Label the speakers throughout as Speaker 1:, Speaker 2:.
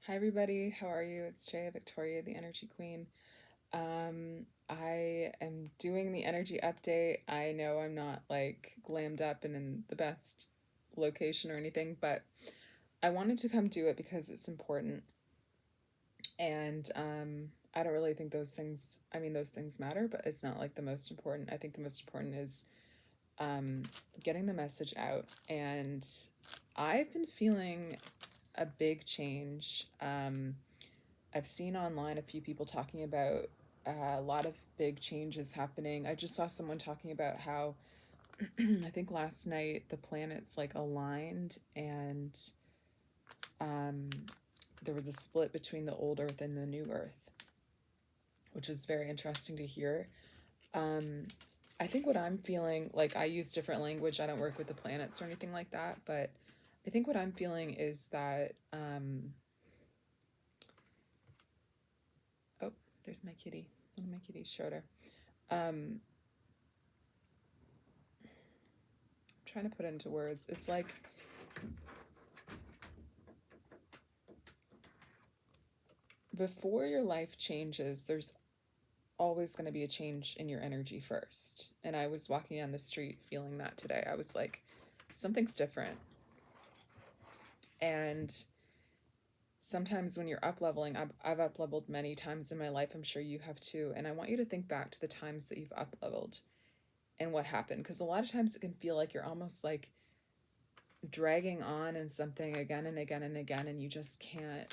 Speaker 1: Hi, everybody. How are you? It's Jaya Victoria, the Energy Queen. I am doing the energy update. I know I'm not like glammed up and in the best location or anything, but I wanted to come do it because it's important. And I don't really think those things matter, but it's not like the most important. I think the most important is getting the message out. And I've been feeling a big change. I've seen online a few people talking about a lot of big changes happening. I just saw someone talking about how I think last night the planets like aligned and um, there was a split between the old Earth and the new Earth, which was very interesting to hear. Um, I think what I'm feeling, like I use different language, I don't work with the planets or anything like that, but I think what I'm feeling is that oh, there's my kitty. One of my kitties showed her. I'm trying to put it into words. It's like before your life changes, there's always going to be a change in your energy first. And I was walking down the street feeling that today. I was like, something's different. And sometimes when you're up leveling, I've up leveled many times in my life. I'm sure you have too. And I want you to think back to the times that you've up leveled and what happened. Because a lot of times it can feel like you're almost like dragging on in something again and again and again. And you just can't,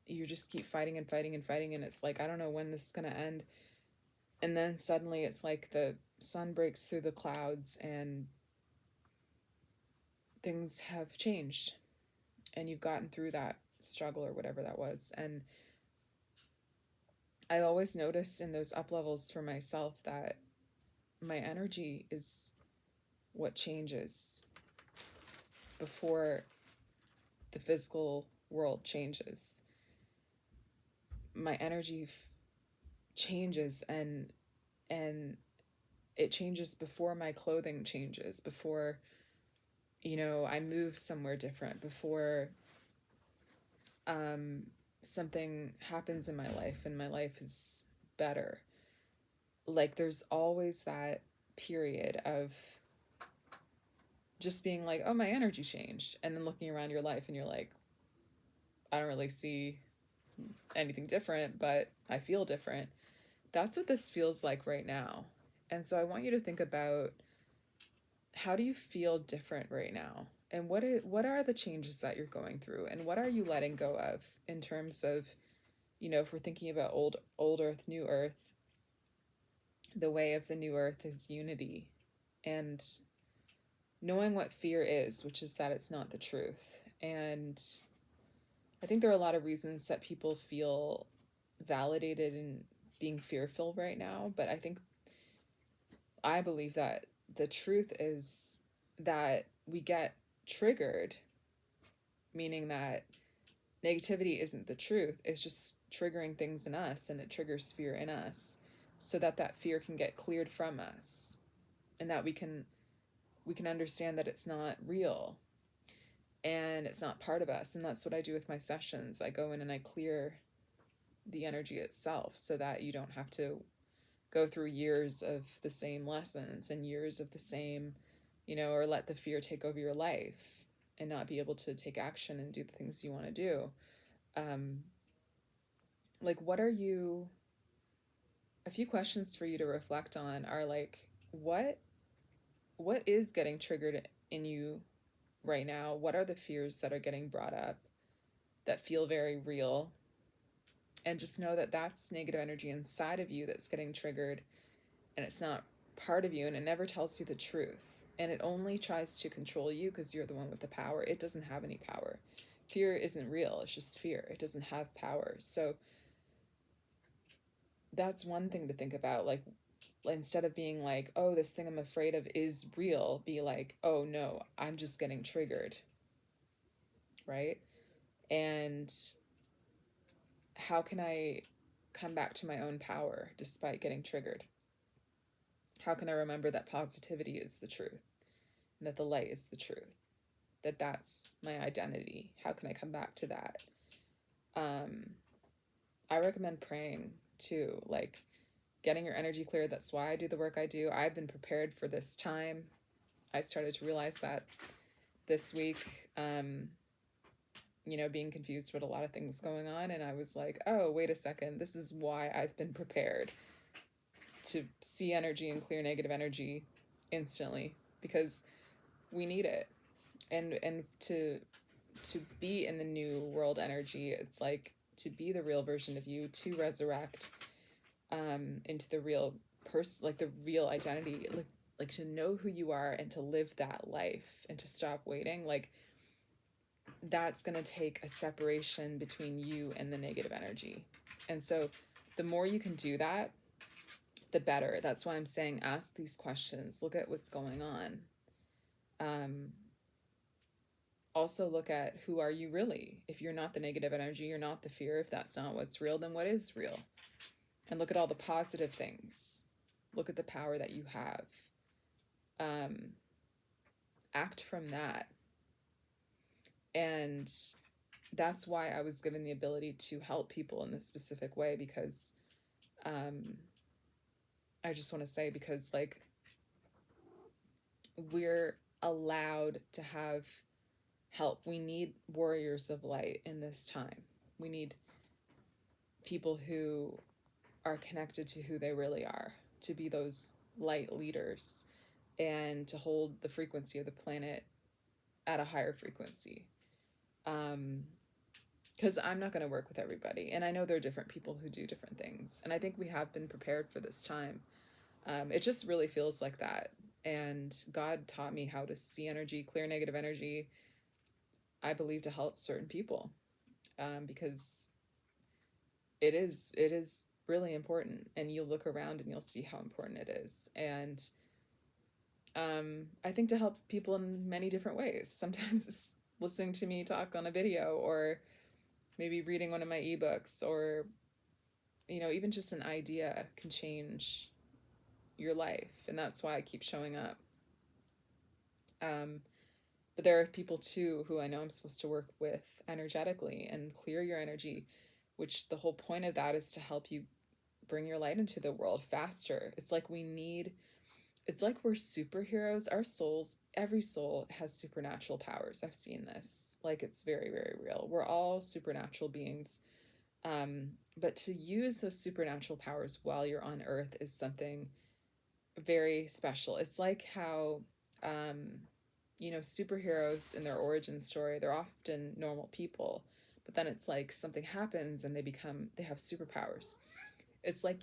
Speaker 1: you just keep fighting and fighting and fighting. And it's like, I don't know when this is going to end. And then suddenly it's like the sun breaks through the clouds and things have changed. And you've gotten through that struggle or whatever that was. And I always notice in those up levels for myself that my energy is what changes before the physical world changes. My energy changes and it changes before my clothing changes, before I move somewhere different, before something happens in my life and my life is better. Like there's always that period of just being like, oh, my energy changed, and then looking around your life and you're like, I don't really see anything different, but I feel different. That's what this feels like right now. And so I want you to think about, how do you feel different right now? And what are the changes that you're going through, and what are you letting go of in terms of, if we're thinking about old Earth, new Earth, the way of the new Earth is unity and knowing what fear is, which is that it's not the truth. And I think there are a lot of reasons that people feel validated in being fearful right now, but I believe that the truth is that we get triggered, meaning that negativity isn't the truth. It's just triggering things in us, and it triggers fear in us so that that fear can get cleared from us, and that we can understand that it's not real and it's not part of us. And that's what I do with my sessions. I go in and I clear the energy itself so that you don't have to go through years of the same lessons and years of the same, or let the fear take over your life and not be able to take action and do the things you want to do. Um, like, a few questions for you to reflect on are like, what is getting triggered in you right now? What are the fears that are getting brought up that feel very real? And just know that that's negative energy inside of you that's getting triggered, and it's not part of you, and it never tells you the truth, and it only tries to control you because you're the one with the power. It doesn't have any power. Fear isn't real. It's just fear. It doesn't have power. So that's one thing to think about. Like, instead of being like, oh, this thing I'm afraid of is real, be like, oh no, I'm just getting triggered, right? And how can I come back to my own power despite getting triggered? How can I remember that positivity is the truth, and that the light is the truth, that that's my identity? How can I come back to that? I recommend praying too, like getting your energy clear. That's why I do the work I do. I've been prepared for this time. I started to realize that this week, being confused with a lot of things going on. And I was like, oh, wait a second. This is why I've been prepared to see energy and clear negative energy instantly, because we need it. And to be in the new world energy, it's like to be the real version of you, to resurrect into the real person, like the real identity, like to know who you are and to live that life and to stop waiting. Like that's going to take a separation between you and the negative energy. And so the more you can do that, the better. That's why I'm saying ask these questions, look at what's going on. Also look at who are you really. If you're not the negative energy, you're not the fear. If that's not what's real, then what is real? And look at all the positive things. Look at the power that you have. Act from that. And that's why I was given the ability to help people in this specific way, because I just want to say, because like we're allowed to have help. We need warriors of light in this time. We need people who are connected to who they really are, to be those light leaders and to hold the frequency of the planet at a higher frequency. Because I'm not going to work with everybody. And I know there are different people who do different things. And I think we have been prepared for this time. It just really feels like that. And God taught me how to see energy, clear negative energy, I believe, to help certain people. Because it is really important. And you'll look around and you'll see how important it is. And I think to help people in many different ways. Sometimes it's listening to me talk on a video, or maybe reading one of my ebooks, or even just an idea can change your life. And that's why I keep showing up. But there are people too who I know I'm supposed to work with energetically and clear your energy, which the whole point of that is to help you bring your light into the world faster. It's like we're superheroes. Our souls, every soul has supernatural powers. I've seen this. Like, it's very, very real. We're all supernatural beings. But to use those supernatural powers while you're on Earth is something very special. It's like how, superheroes in their origin story, they're often normal people, but then it's like something happens and they have superpowers. It's like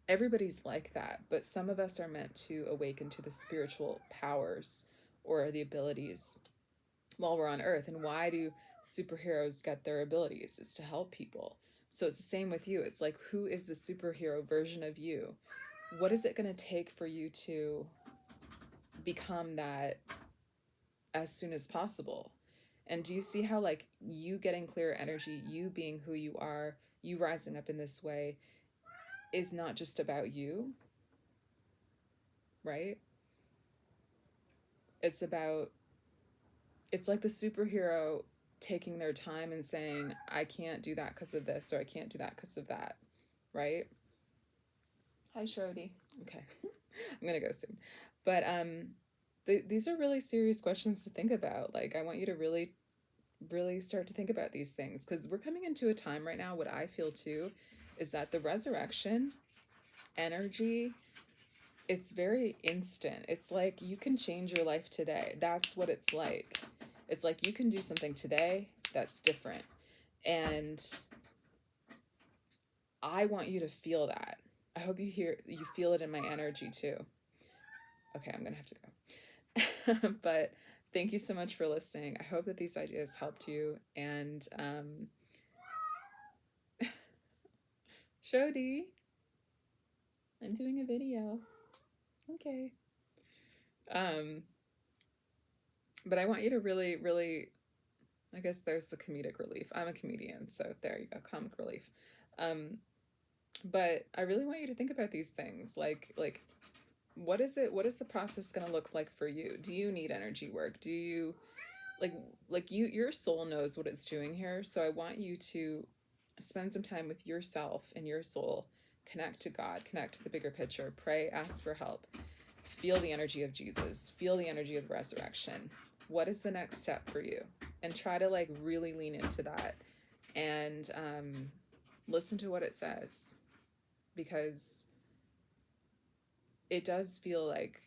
Speaker 1: everybody's like that, but some of us are meant to awaken to the spiritual powers or the abilities while we're on Earth. And why do superheroes get their abilities? Is to help people. So it's the same with you. It's like, who is the superhero version of you? What is it going to take for you to become that as soon as possible? And do you see how, like, you getting clear energy, you being who you are, you rising up in this way is not just about you, right? It's like the superhero taking their time and saying, I can't do that because of this, or I can't do that because of that, right? Hi, Shrody. Okay. I'm going to go soon. But these are really serious questions to think about. Like, I want you to really, really start to think about these things, because we're coming into a time right now. What I feel too is that the resurrection energy, it's very instant. It's like you can change your life today. That's what it's like. It's like you can do something today that's different. And I want you to feel that. I hope you feel it in my energy too. Okay, I'm gonna have to go. But thank you so much for listening. I hope that these ideas helped you. And Shodi, I'm doing a video. Okay. But I want you to really, really, I guess there's the comedic relief. I'm a comedian, so there you go, comic relief. But I really want you to think about these things. Like what is the process going to look like for you? Do you need energy work? Do you your soul knows what it's doing here. So I want you to spend some time with yourself and your soul. Connect to God, connect to the bigger picture, pray, ask for help. Feel the energy of Jesus, feel the energy of the resurrection. What is the next step for you? And try to like really lean into that and listen to what it says, because it does feel like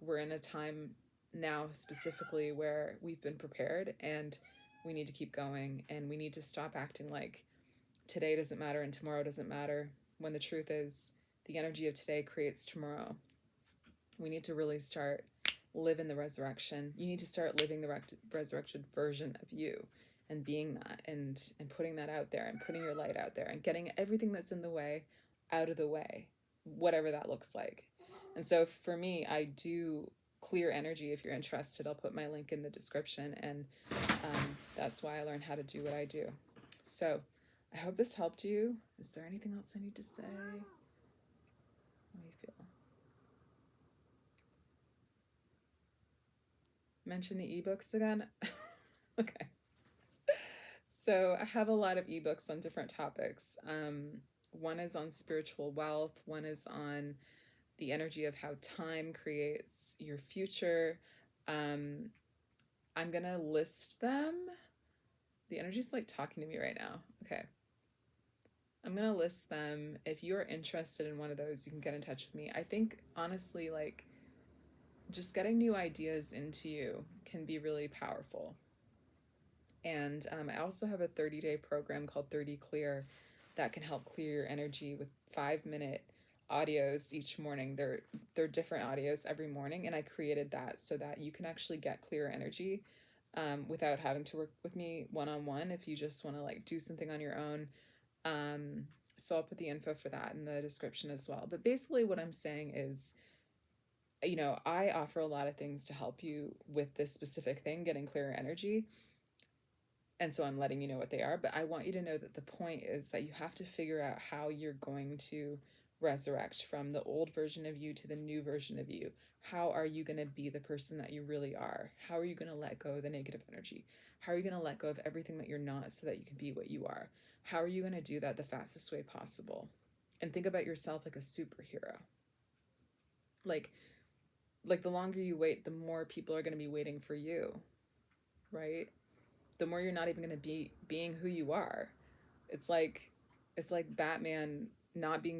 Speaker 1: we're in a time now specifically where we've been prepared and we need to keep going, and we need to stop acting like today doesn't matter and tomorrow doesn't matter, when the truth is the energy of today creates tomorrow. We need to really start living the resurrection. You need to start living the resurrected version of you and being that, and putting that out there, and putting your light out there, and getting everything that's in the way out of the way, whatever that looks like. And so for me, I do clear energy. If you're interested, I'll put my link in the description, and that's why I learned how to do what I do. So I hope this helped you. Is there anything else I need to say? Let me feel. Mention the ebooks again? Okay. So I have a lot of ebooks on different topics. One is on spiritual wealth. One is on the energy of how time creates your future. I'm going to list them. The energy's like talking to me right now. Okay. I'm going to list them. If you're interested in one of those, you can get in touch with me. I think, honestly, like, just getting new ideas into you can be really powerful. And I also have a 30-day program called 30 Clear that can help clear your energy with 5-minute audios each morning. They're different audios every morning, and I created that so that you can actually get clear energy without having to work with me one-on-one if you just want to like do something on your own. So I'll put the info for that in the description as well. But basically what I'm saying is, you know, I offer a lot of things to help you with this specific thing, getting clearer energy. And so I'm letting you know what they are, but I want you to know that the point is that you have to figure out how you're going to resurrect from the old version of you to the new version of you. How are you going to be the person that you really are? How are you going to let go of the negative energy? How are you going to let go of everything that you're not so that you can be what you are? How are you going to do that the fastest way possible? And think about yourself like a superhero. Like the longer you wait, the more people are going to be waiting for you, right? The more you're not even going to be being who you are. It's like Batman not being